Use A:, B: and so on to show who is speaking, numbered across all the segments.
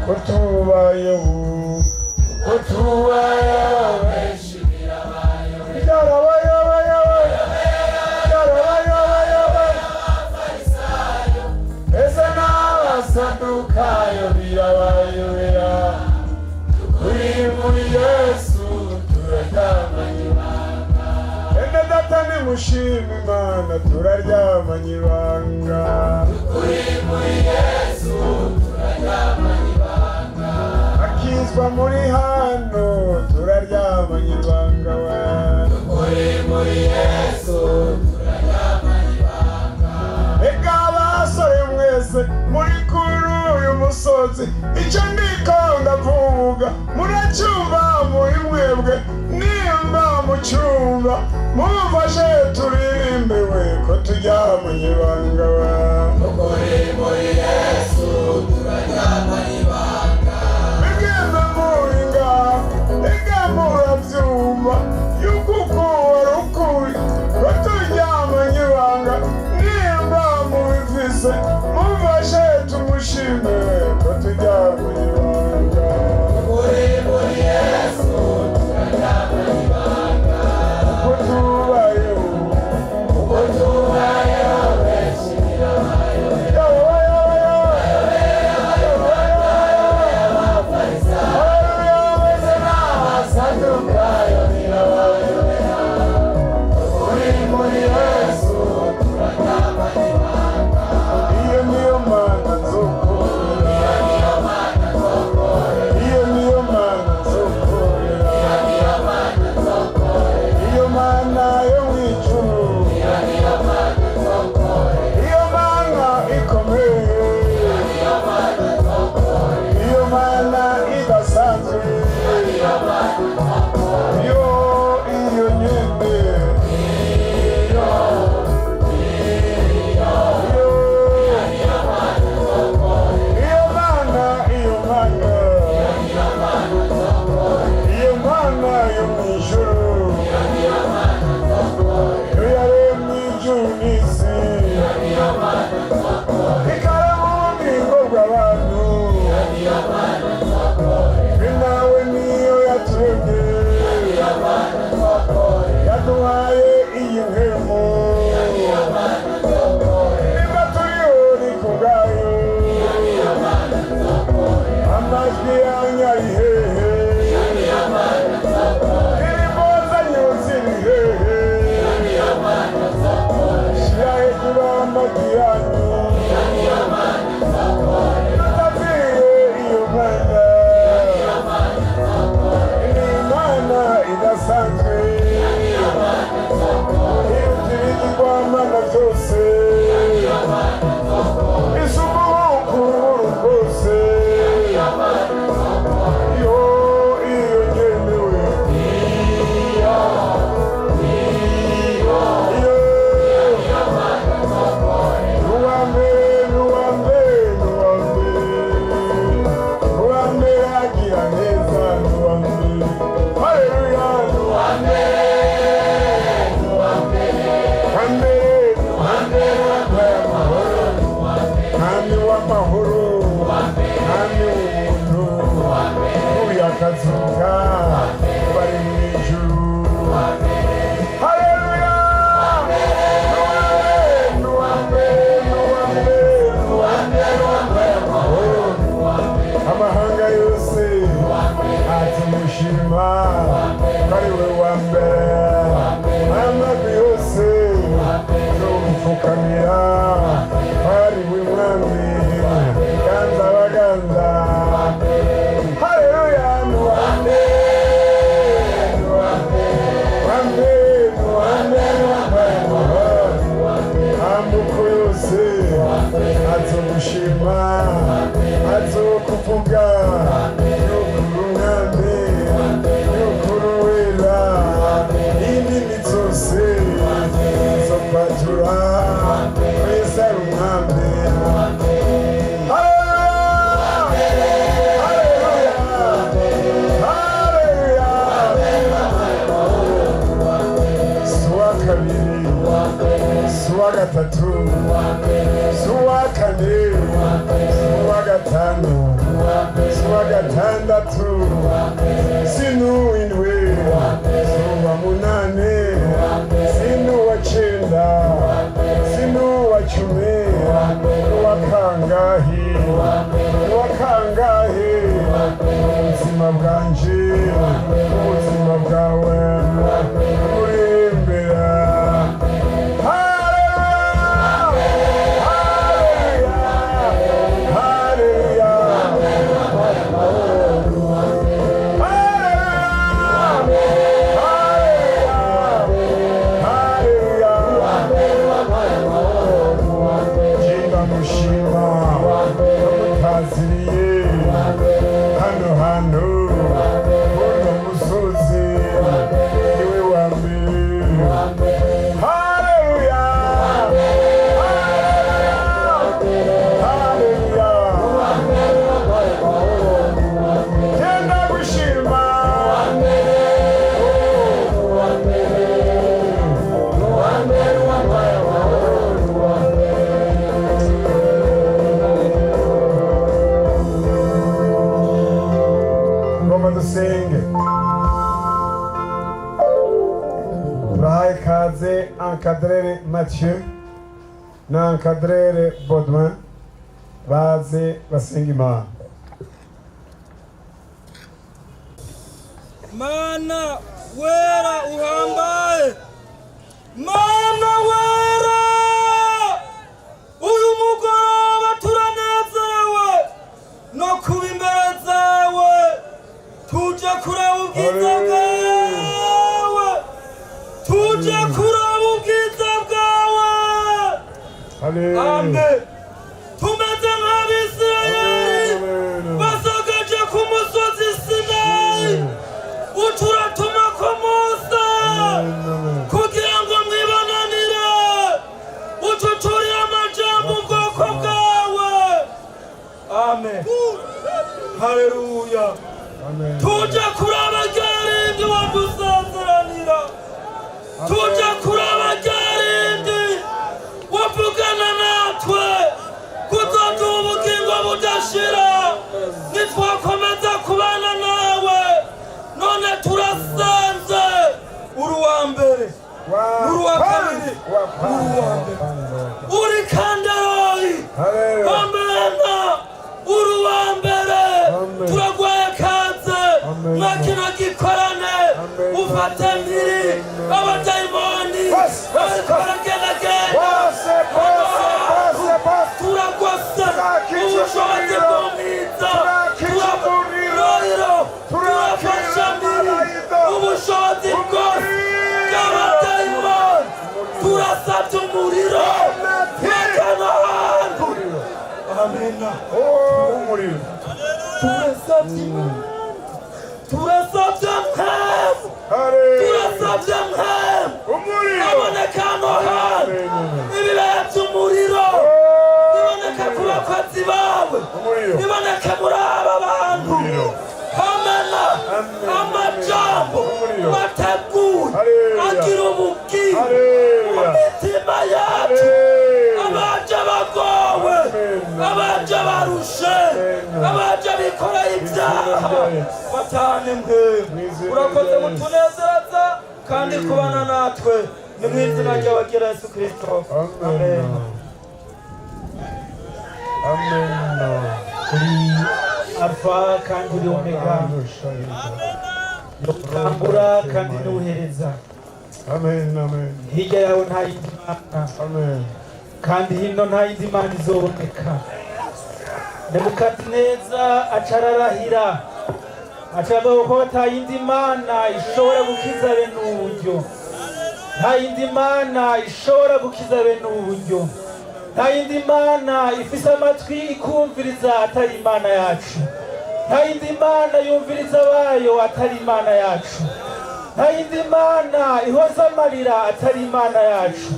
A: kutubayeho benshi abafarisayo ese n'abasadukayo birabayobera turi muri Yesu turaryamanye ibanga ene data nimushima Imana turaryamanye ibanga turi muri Yesu turaryamanye ibanga akizwa muri hano turaryamanye ibanga turi muri Yesu turaryamanye ibanga ega basore mwese muri kuri uyu musozi icyo ndiko ndavuga muracyumva muri mwebwe nimba mucyumva mumfashe turirimbe we ko turyamanye ibanga turi muri Yesu turaryamanye ibanga bigenda muringa ega murabyumva yuko uko wari ukuri ko turyamanye ibanga nimba mubifise mumfashe tumushime ko turyamanye ibanga turi muri Yesu turaryamanye ibanga uko tubayeho benshi birabayobera abafarisayo bese n'abasadukayo birabayobera turi muri Yesu turaryamanye ibanga iyo niyo mana nzokorera iyo niyo mana nzokorera iyo mana yo mu ijuru iyo mana ikomeye iyo mana idasanzwe iyo nyene iyo mana yo mu ijuru yo yaremye ijuru n'isi ikarema ubugingo bw'abantu nawe niyo yaturemye yaduhaye iyi mpemu niba turiho ni ku bwayo amajwi yanyu ari hehe indirimbo zanyu ziri hehe shyira hejuru amajwi yanyu tutavire iyo mana ni imana idasanzwe iruta ibigirwamana byose isuku ukuburu rwose iyo nyemewe nuwambere agira neza nuwambere haleluya mwami w'amahoro mwami w'ubuntu uyu akazuka bari mu ijuru haleluya amahanga yose atumushima bari we wa mbere amajwi yose zo gupfukamira bari we mwami ganza baganza haleluya ambuko yose atumushima azokuvuga yukuru mwami yukuru wera indimi zose zo kwatura wese ari umwami suwa gatatu suwa kane suwa gatanu cumi n'uwa kangahe ubuzima bwanje ubuzima bwawe uri imbere. Encadrere Mathieu na encadrere Baudouin baze basenga Imana.
B: Mana wera uhambaye, Mana wera uyu mugoroba turanezerewe no kuba imbere zawe tuje kureba ubwiza bwawe, tuje kureba ubwiza bwawe. Amen. Tumeze nk'Abisirayeli basogaje ku musozi Sinayi, uturatuma ko Musa kugira ngo mwibonanire ututurire amajambo ubwoko bwawe. Amen. Haleluya. Tuje kuraba ryarindi wadusezeranira, tuje kuraba ryarindi wavugana natwe kuzoduha ubugingo budashira nitwakomeza kubana nawe. None turasanze uri uwa mbere, uri uwa kabiri, uri uwa mbere, uri kandaroyi. Amena uri uwa mbere. Turagwaye kaze mwa kino gikorane, ufate mpiri abadayimoni bariko baragendagenda. Turagwase ubushobozi bw'umwiza, turaburairo, turafasha mpiri ubushobozi bwose bw'abadayimoni. Turasavye umuriro mwakano hantu. Amena.
A: Umuriro.
B: Turasavye mpemu, turasavye mpemu aboneka hano hantu. Ibibaya vy'umuriro biboneka ku bakozi bawe, biboneka muri aba bantu. Amena amajambo wateguye agira ubugingo mu mitima yacu. Abaje bagowe, abaje barushe, abaje bikoreye ibyaha, batane mpemu. Urakoze mutunezereza kandi kubana natwe, ni mu izina ry'abagira Yesu Kristo. Amen.
A: Amen.
B: Uri Alpha kandi uri Omega, utangura kandi n'uhereza.
A: Amen. Amen.
B: Hirya yawe nta yindi mana,
A: Amen.
B: kandi hino nta yindi mana izoboneka. Nebukadineza acararahira, acavuga ko ata yindi mana ishobora gukiza bene uburyo, nta yindi mana ishobora gukiza bene uburyo, nta yindi mana ifise amatwi ikumviriza atari imana yacu, nta yindi mana yumviriza abayo atari imana yacu, nta yindi mana ihoza amarira atari imana yacu,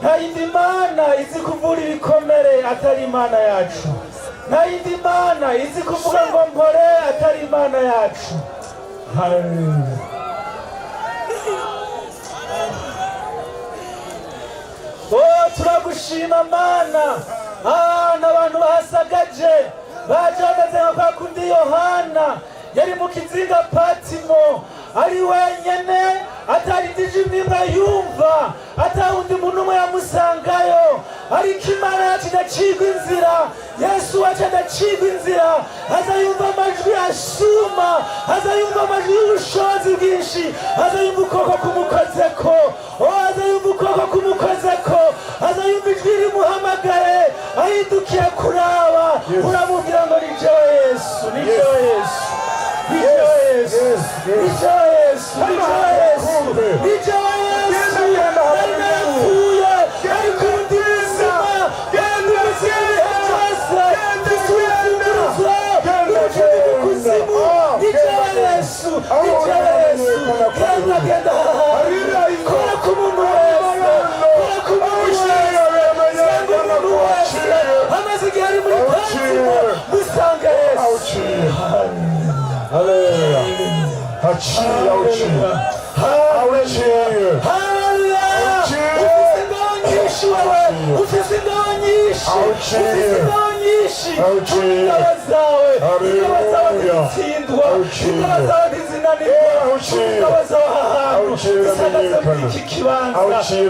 B: nta yindi mana izi kuvura ibikomere atari imana yacu, nta yindi mana izi kuvuga ngo mpore atari imana yacu. Haleluya. Turagushima Mana. N'abantu bahasagaje baje bameze nka kwa kundi Yohana yari mu kizinga Patimo, ari wenyene atari dijimwe yumva atawundi muntu umwe yamusangayo ariko Imana yacu idacibwa inzira Yesu wacu adacibwa inzira azayumva amajwi asuma azayumva amajwi y'ubushobozi bwinshi azayumva ukuboko kumukozeko azayumva ukuboko kumukozeko azayumva ijwi rimuhamagaye ahindukiye kuraba uramubwira ngo ni jewe Yesu ni jewe Yesu ni jewe Yesu ni jewe Yesu ni jewe Yesu ni jewe Yesu nari narapfuye ariko undi buzima kandi ubuzima cyose gisubizwa n'ubucuti bw'ikuzimu ni jewe Yesu ni jewe Yesu genda kora ku muntu wese kora ku muntu wese amaze igihe ari muri kanzima musanga Yesu
A: Haleluya. Haciye awuciye. Awuciye.
B: Haleluya. Ufise ingabo nyinshi wewe. Ufise ingabo nyinshi. Ufise ingabo nyinshi. Ingabo zawe. Ingabo zawe ntizitsindwa. Ingabo zawe ntizinanirwa. Ingabo zawe ahantu zisagaze muri iki kibanza.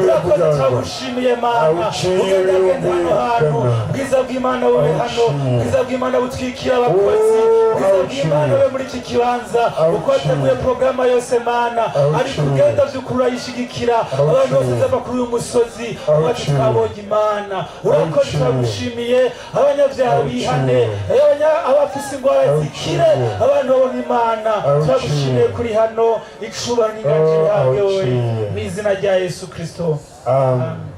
B: Urakoze turagushimiye Mana. Ugendagenda hano hantu. Bwiza bw'Imana bube hano. Bwiza bw'Imana butwikira abakozi. Bwiza bw'Imana bube muri iki kibanza. Uko wateguye porogaramu yose Mana. Ariko ugenda vy'ukuri urayishigikira. Abantu bose zava kuri uyu musozi. Wacu twabonye Imana. Urakoze turagushimiye. Abanyabyaha bihane. Abafise ingwara zikire. Abantu babona Imana. Turagushimiye kuri hano. Icubahiro n'inganji yawe. Mu izina rya Yesu Kristo.
A: Amen.